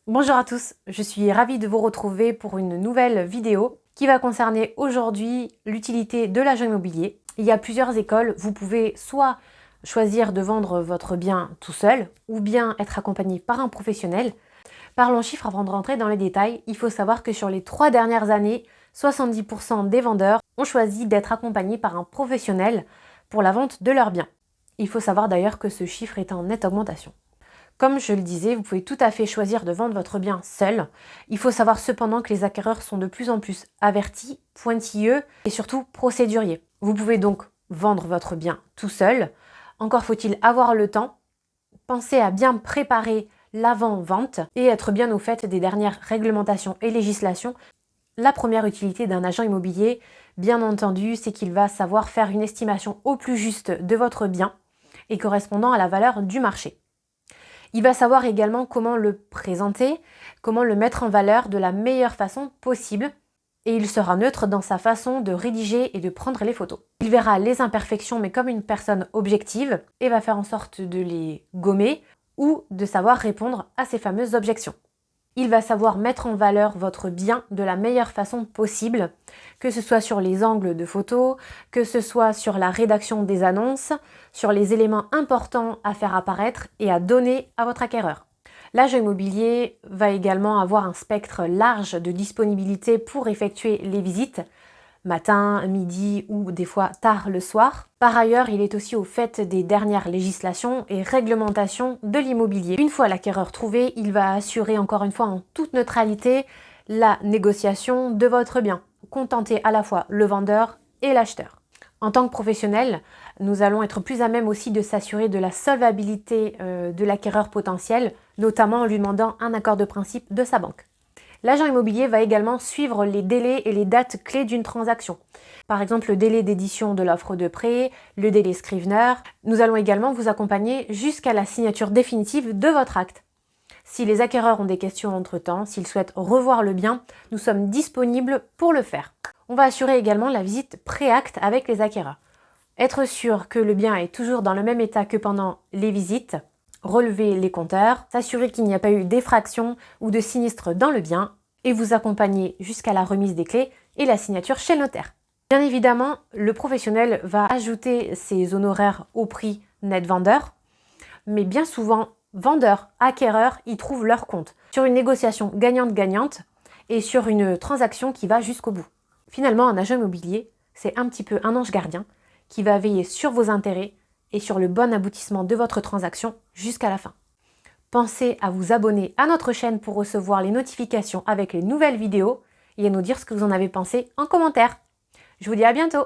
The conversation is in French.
Bonjour à tous, je suis ravie de vous retrouver pour une nouvelle vidéo qui va concerner aujourd'hui l'utilité de l'agent immobilier. Il y a plusieurs écoles, vous pouvez soit choisir de vendre votre bien tout seul ou bien être accompagné par un professionnel. Parlons chiffres avant de rentrer dans les détails. Il faut savoir que sur les 3 dernières années, 70% des vendeurs ont choisi d'être accompagnés par un professionnel pour la vente de leurs biens. Il faut savoir d'ailleurs que ce chiffre est en nette augmentation. Comme je le disais, vous pouvez tout à fait choisir de vendre votre bien seul. Il faut savoir cependant que les acquéreurs sont de plus en plus avertis, pointilleux et surtout procéduriers. Vous pouvez donc vendre votre bien tout seul. Encore faut-il avoir le temps. Pensez à bien préparer l'avant-vente et être bien au fait des dernières réglementations et législations. La première utilité d'un agent immobilier, bien entendu, c'est qu'il va savoir faire une estimation au plus juste de votre bien et correspondant à la valeur du marché. Il va savoir également comment le présenter, comment le mettre en valeur de la meilleure façon possible et il sera neutre dans sa façon de rédiger et de prendre les photos. Il verra les imperfections mais comme une personne objective et va faire en sorte de les gommer ou de savoir répondre à ces fameuses objections. Il va savoir mettre en valeur votre bien de la meilleure façon possible, que ce soit sur les angles de photos, que ce soit sur la rédaction des annonces, sur les éléments importants à faire apparaître et à donner à votre acquéreur. L'agent immobilier va également avoir un spectre large de disponibilité pour effectuer les visites, matin, midi ou des fois tard le soir. Par ailleurs, il est aussi au fait des dernières législations et réglementations de l'immobilier. Une fois l'acquéreur trouvé, il va assurer encore une fois en toute neutralité la négociation de votre bien, contenter à la fois le vendeur et l'acheteur. En tant que professionnel, nous allons être plus à même aussi de s'assurer de la solvabilité de l'acquéreur potentiel, notamment en lui demandant un accord de principe de sa banque. L'agent immobilier va également suivre les délais et les dates clés d'une transaction. Par exemple, le délai d'édition de l'offre de prêt, le délai Scrivener. Nous allons également vous accompagner jusqu'à la signature définitive de votre acte. Si les acquéreurs ont des questions entre-temps, s'ils souhaitent revoir le bien, nous sommes disponibles pour le faire. On va assurer également la visite pré-acte avec les acquéreurs. Être sûr que le bien est toujours dans le même état que pendant les visites, relever les compteurs, s'assurer qu'il n'y a pas eu d'effraction ou de sinistre dans le bien et vous accompagner jusqu'à la remise des clés et la signature chez le notaire. Bien évidemment, le professionnel va ajouter ses honoraires au prix net vendeur, mais bien souvent, vendeurs, acquéreurs y trouvent leur compte sur une négociation gagnante-gagnante et sur une transaction qui va jusqu'au bout. Finalement, un agent immobilier, c'est un petit peu un ange gardien qui va veiller sur vos intérêts et sur le bon aboutissement de votre transaction jusqu'à la fin. Pensez à vous abonner à notre chaîne pour recevoir les notifications avec les nouvelles vidéos et à nous dire ce que vous en avez pensé en commentaire. Je vous dis à bientôt!